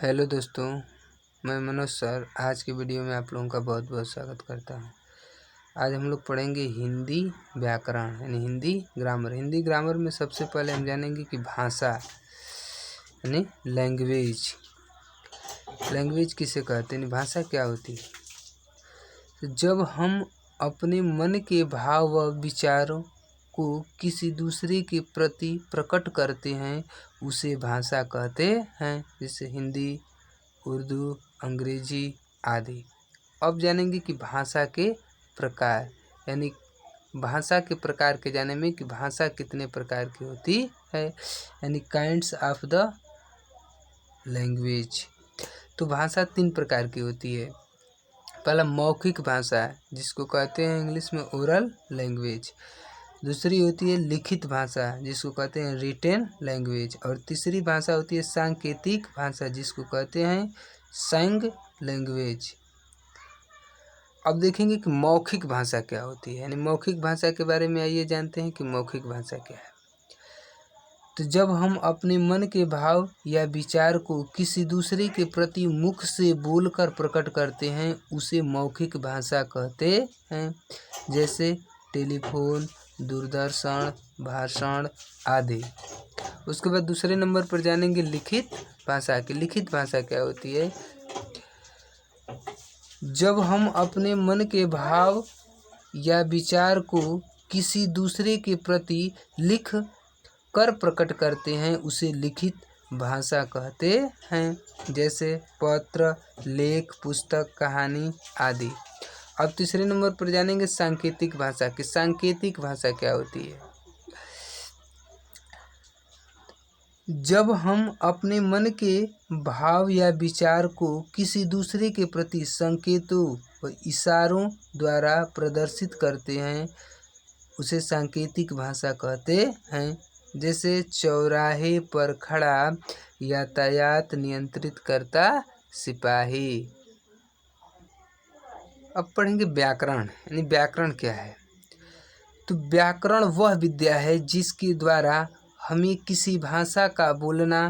Hello दोस्तों, मैं Manoj sir आज की वीडियो में आप लोगों का बहुत बहुत स्वागत करता हूं। आज हम लोग पढ़ेंगे हिंदी व्याकरण यानी हिंदी ग्रामर। हिंदी ग्रामर में सबसे पहले हम जानेंगे कि भाषा यानी लैंग्वेज। लैंग्वेज किसे कहते हैं, भाषा क्या होती है। तो जब हम अपने मन के भाव व विचारों को किसी दूसरे के प्रति प्रकट करते हैं उसे भाषा कहते हैं, जैसे हिंदी, उर्दू, अंग्रेजी आदि। अब जानेंगे कि भाषा के प्रकार, यानी भाषा के प्रकार के जाने में कि भाषा कितने प्रकार की होती है, यानी काइंड्स ऑफ द लैंग्वेज। तो भाषा 3 प्रकार की होती है। पहला मौखिक भाषा जिसको कहते हैं इंग्लिश में ओरल लैंग्वेज। दूसरी होती है लिखित भाषा जिसको कहते हैं रिटेन लैंग्वेज। और तीसरी भाषा होती है सांकेतिक भाषा जिसको कहते हैं संग लैंग्वेज। अब देखेंगे कि मौखिक भाषा क्या होती है, यानी मौखिक भाषा के बारे में आइए जानते हैं कि मौखिक भाषा क्या है। तो जब हम अपने मन के भाव या विचार को किसी दूसरे के प्रति मुख से बोलकर प्रकट करते हैं उसे मौखिक भाषा कहते हैं, जैसे टेलीफोन, दूरदर्शन, भाषण आदि। उसके बाद दूसरे नंबर पर जानेंगे लिखित भाषा की। लिखित भाषा क्या होती है, जब हम अपने मन के भाव या विचार को किसी दूसरे के प्रति लिख कर प्रकट करते हैं उसे लिखित भाषा कहते हैं, जैसे पत्र, लेख, पुस्तक, कहानी आदि। अब तीसरे नंबर पर जानेंगे सांकेतिक भाषा की। सांकेतिक भाषा क्या होती है, जब हम अपने मन के भाव या विचार को किसी दूसरे के प्रति संकेतों व इशारों द्वारा प्रदर्शित करते हैं उसे सांकेतिक भाषा कहते हैं, जैसे चौराहे पर खड़ा यातायात नियंत्रित करता सिपाही। अब पढ़ेंगे व्याकरण, यानी व्याकरण क्या है। तो व्याकरण वह विद्या है जिसके द्वारा हमें किसी भाषा का बोलना,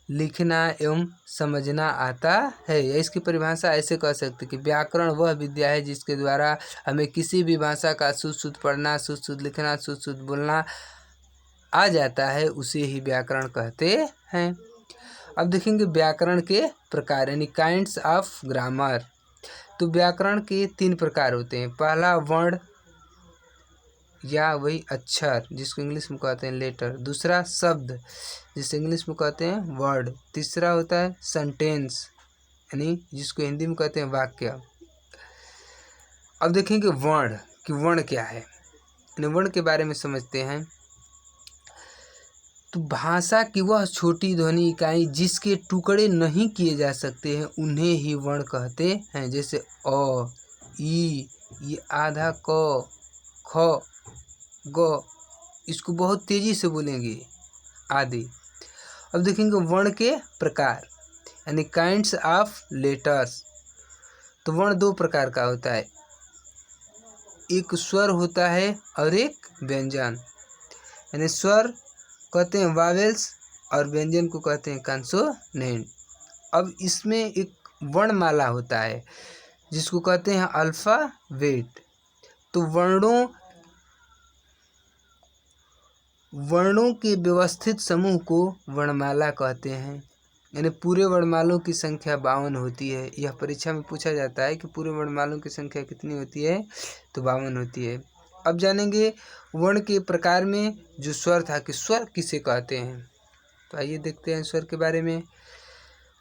लिखना एवं समझना आता है। या इसकी परिभाषा ऐसे कह सकते कि व्याकरण वह विद्या है जिसके द्वारा हमें किसी भी भाषा का शुद्ध पढ़ना, शुद्ध लिखना, शुद्ध बोलना आ जाता है, उसे ही व्याकरण कहते हैं। अब देखेंगे व्याकरण के प्रकार यानी काइंड्स ऑफ ग्रामर। तो व्याकरण के 3 प्रकार होते हैं। पहला वर्ण या वही अक्षर जिसको इंग्लिश में कहते हैं लेटर। दूसरा शब्द जिसे इंग्लिश में कहते हैं वर्ड। तीसरा होता है सेंटेंस यानी जिसको हिंदी में कहते हैं वाक्य। अब देखेंगे वर्ण कि वर्ण क्या है, यानी वर्ण के बारे में समझते हैं। तो भाषा की वह छोटी ध्वनि इकाई जिसके टुकड़े नहीं किए जा सकते हैं उन्हें ही वर्ण कहते हैं, जैसे अ, ई, ये आधा क, ख, ग, इसको बहुत तेजी से बोलेंगे आदि। अब देखेंगे वर्ण के प्रकार यानी काइंड्स ऑफ लेटर्स। तो वर्ण 2 प्रकार का होता है, एक स्वर होता है और एक व्यंजन। यानी स्वर कहते हैं वावेल्स और व्यंजन को कहते हैं कंसोनेंट। अब इसमें एक वर्णमाला होता है जिसको कहते हैं अल्फाबेट। तो वर्णों के व्यवस्थित समूह को वर्णमाला कहते हैं। यानी पूरे वर्णमालों की संख्या 52 होती है। यह परीक्षा में पूछा जाता है कि पूरे वर्णमालों की संख्या कितनी होती है, तो 52 होती है। अब जानेंगे वर्ण के प्रकार में जो स्वर था कि स्वर किसे कहते हैं। तो आइए देखते हैं स्वर के बारे में।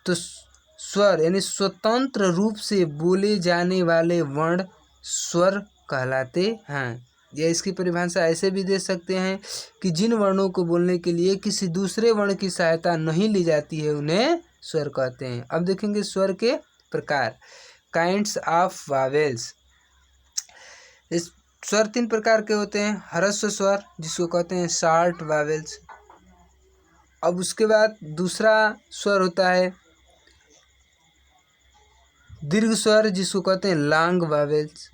तो स्वर यानी स्वतंत्र रूप से बोले जाने वाले वर्ण स्वर कहलाते हैं। या इसकी परिभाषा ऐसे भी दे सकते हैं कि जिन वर्णों को बोलने के लिए किसी दूसरे वर्ण की सहायता नहीं ली जाती है उन्हें स्वर कहते हैं। अब देखेंगे स्वर के प्रकार, काइंड्स ऑफ वावेल्स। इस स्वर 3 प्रकार के होते हैं। ह्रस्व स्वर जिसको कहते हैं शॉर्ट वावेल्स। अब उसके बाद दूसरा स्वर होता है दीर्घ स्वर जिसको कहते हैं लॉन्ग वावेल्स।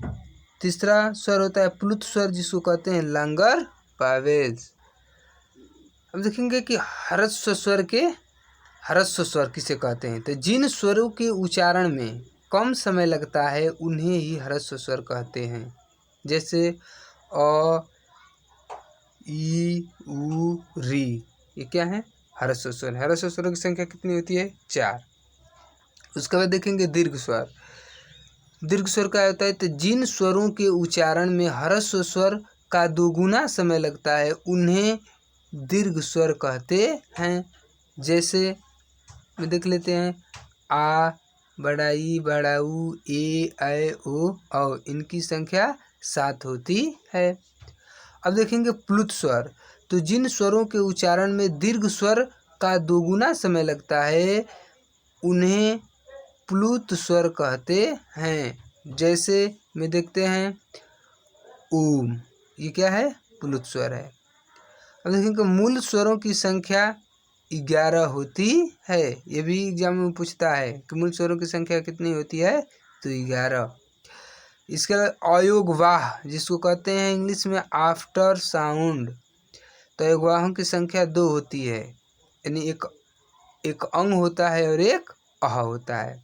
तीसरा स्वर होता है प्लुत स्वर जिसको कहते हैं लॉन्गर वावेल्स। अब देखेंगे कि ह्रस्व स्वर के ह्रस्व स्वर किसे कहते हैं? तो जिन स्वरों के उच्चारण में कम समय लगता है उन्हें ही ह्रस्व स्वर कहते हैं। जैसे अ, ई, उ, री, ये क्या है? ह्रस्व स्वर। ह्रस्व स्वरों की संख्या कितनी होती है? 4। उसके बाद देखेंगे दीर्घ स्वर। दीर्घ स्वर क्या होता है? तो जिन स्वरों के उच्चारण में ह्रस्व स्वर का दोगुना समय लगता है उन्हें दीर्घ स्वर कहते हैं। जैसे में देख लेते हैं आ, बड़ा ई, बड़ा ऊ, ए, ऐ, ओ, औ। इनकी संख्या 7 होती है। अब देखेंगे प्लुत स्वर। तो जिन स्वरों के उच्चारण में दीर्घ स्वर का दोगुना समय लगता है उन्हें प्लुत स्वर कहते हैं। जैसे में देखते हैं ओम, ये क्या है? प्लुत स्वर है। अब देखेंगे मूल स्वरों की संख्या 11 होती है। ये भी एग्जाम में पूछता है कि मूल स्वरों की संख्या कितनी होती है? तो 11। इसके अलावा अयोगवाह जिसको कहते हैं इंग्लिश में आफ्टर साउंड। तो अयोगवाहों की संख्या 2 होती है, यानी एक अंग होता है और एक अह होता है।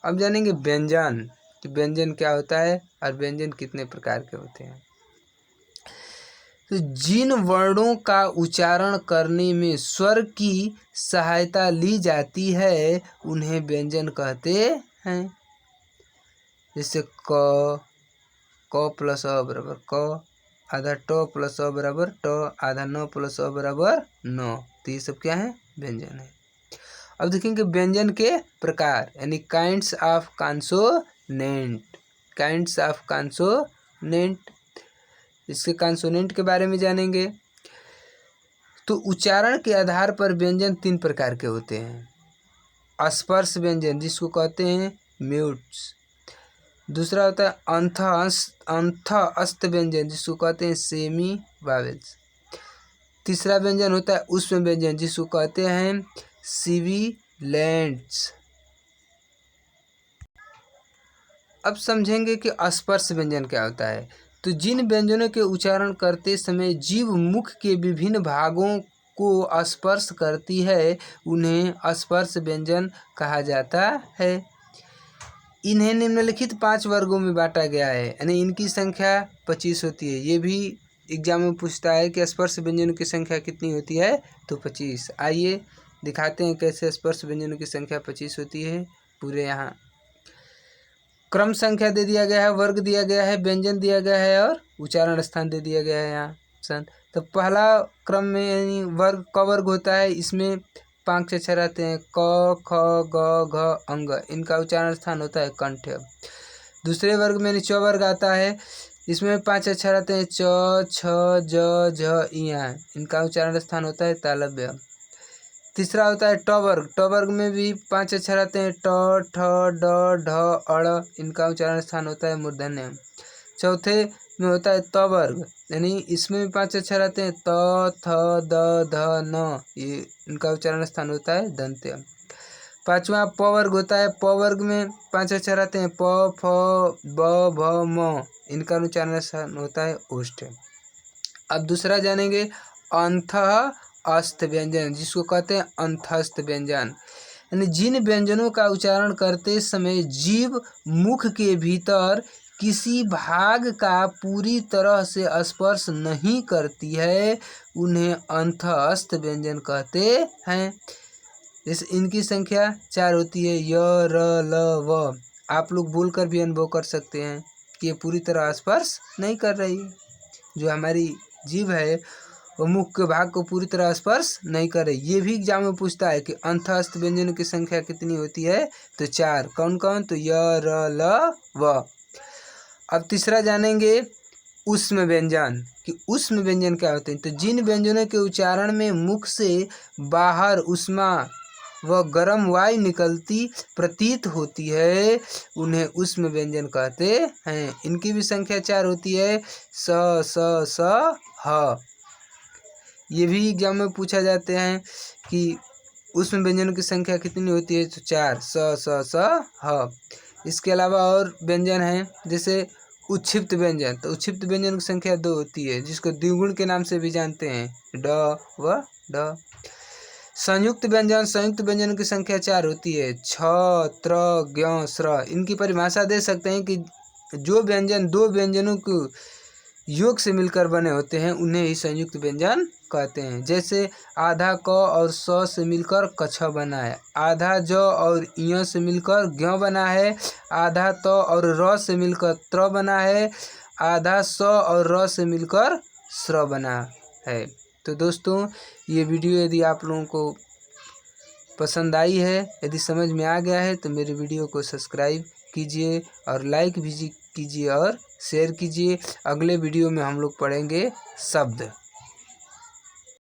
अब जानेंगे व्यंजन कि व्यंजन क्या होता है और व्यंजन कितने प्रकार के होते हैं। तो जिन वर्णों का उच्चारण करने में स्वर की सहायता ली जाती है उन्हें व्यंजन कहते हैं। जैसे क प्लस अ बराबर क, आधा ट प्लस अ बराबर ट, आधा न प्लस अ बराबर न। तो ये सब क्या है? व्यंजन है। अब देखेंगे व्यंजन के प्रकार यानी kinds of consonant. Kinds of consonant, इसके कॉन्सोनेंट के बारे में जानेंगे। तो उच्चारण के आधार पर व्यंजन 3 प्रकार के होते हैं। स्पर्श व्यंजन जिसको कहते हैं म्यूट्स। दूसरा होता है अंथ अस्त व्यंजन जिसको कहते हैं सेमी वावेल्स। तीसरा व्यंजन होता है उष्म व्यंजन जिसको कहते हैं सिबिलेंट्स। अब समझेंगे कि स्पर्श व्यंजन क्या होता है। तो जिन व्यंजनों के उच्चारण करते समय जीभ मुख के विभिन्न भागों को स्पर्श करती है उन्हें स्पर्श व्यंजन कहा जाता है। इन्हें निम्नलिखित 5 वर्गों में बांटा गया है, यानी इनकी संख्या 25 होती है। ये भी एग्जाम में पूछता है कि स्पर्श व्यंजनों की संख्या कितनी होती है? तो 25। आइए दिखाते हैं कैसे स्पर्श व्यंजनों की संख्या 25 होती है। पूरे यहाँ क्रम संख्या दे दिया गया है, वर्ग दिया गया है, व्यंजन दिया गया है और उच्चारण स्थान दे दिया गया है यहाँ सन। तो पहला क्रम में यानी वर्ग क वर्ग होता है, इसमें 5 अक्षर आते हैं क, ख, ग, घ, अंग। इनका उच्चारण स्थान होता है कंठ। दूसरे वर्ग में च वर्ग आता है, इसमें 5 अक्षर आते हैं च, छ, ज, झ, इया। इनका उच्चारण स्थान होता है तालव्य। तीसरा होता है ट वर्ग। ट वर्ग में भी 5 अक्षर आते हैं ट, ठ, ड, ढ, अड़। इनका उच्चारण स्थान होता है मूर्धन्य। चौथे में होता है त वर्ग, यानी इसमें भी 5 अक्षर आते हैं त, थ, द, ध, न। ये इनका उच्चारण स्थान होता है दंत्य। पांचवा प वर्ग होता है। प वर्ग में 5 अक्षर आते हैं प, फ, ब, भ, म। इनका उच्चारण स्थान होता है ओष्ठ। अब दूसरा जानेंगे अंथ अस्त व्यंजन जिसको कहते हैं अंतस्थ व्यंजन, यानी जिन व्यंजनों का उच्चारण करते समय जीभ मुख के भीतर किसी भाग का पूरी तरह से स्पर्श नहीं करती है उन्हें अंतस्थ व्यंजन कहते हैं। जैसे इनकी संख्या 4 होती है य, र, ल, व। आप लोग बोलकर भी अनुभव कर सकते हैं कि ये पूरी तरह स्पर्श नहीं कर रही है। जो हमारी जीभ है वो मुख के भाग को पूरी तरह स्पर्श नहीं कर रही। ये भी एग्जाम में पूछता है कि अंतस्थ व्यंजनों की संख्या कितनी होती है? तो 4। कौन कौन? तो य, र, ल, व। अब तीसरा जानेंगे उष्म व्यंजन कि उष्म व्यंजन क्या होते हैं। तो जिन व्यंजनों के उच्चारण में मुख से बाहर ऊष्मा व गर्म वायु निकलती प्रतीत होती है उन्हें उष्म व्यंजन कहते हैं। इनकी भी संख्या 4 होती है स, ह। ये भी एग्जाम में पूछा जाते हैं कि उष्म व्यंजनों की संख्या कितनी होती है? तो 4 स, ह। इसके अलावा और व्यंजन हैं जैसे उच्छिप्त व्यंजन। तो उच्छिप्त व्यंजन की संख्या 2 होती है जिसको द्विगुण के नाम से भी जानते हैं ड व ड। संयुक्त व्यंजन की संख्या 4 होती है। छ, त्र, ज्ञ, स्र। इनकी परिभाषा दे सकते हैं कि जो व्यंजन दो व्यंजनों के योग से मिलकर बने होते हैं उन्हें ही संयुक्त व्यंजन कहते हैं। जैसे आधा क और स से मिलकर कछ बना है, आधा ज और य से मिलकर ज्ञ बना है, आधा त और र से मिलकर त्र बना है, आधा स और र से मिलकर स्र बना है। तो दोस्तों, ये वीडियो यदि आप लोगों को पसंद आई है, यदि समझ में आ गया है, तो मेरे वीडियो को सब्सक्राइब कीजिए और लाइक भी कीजिए और शेयर कीजिए। अगले वीडियो में हम लोग पढ़ेंगे शब्द।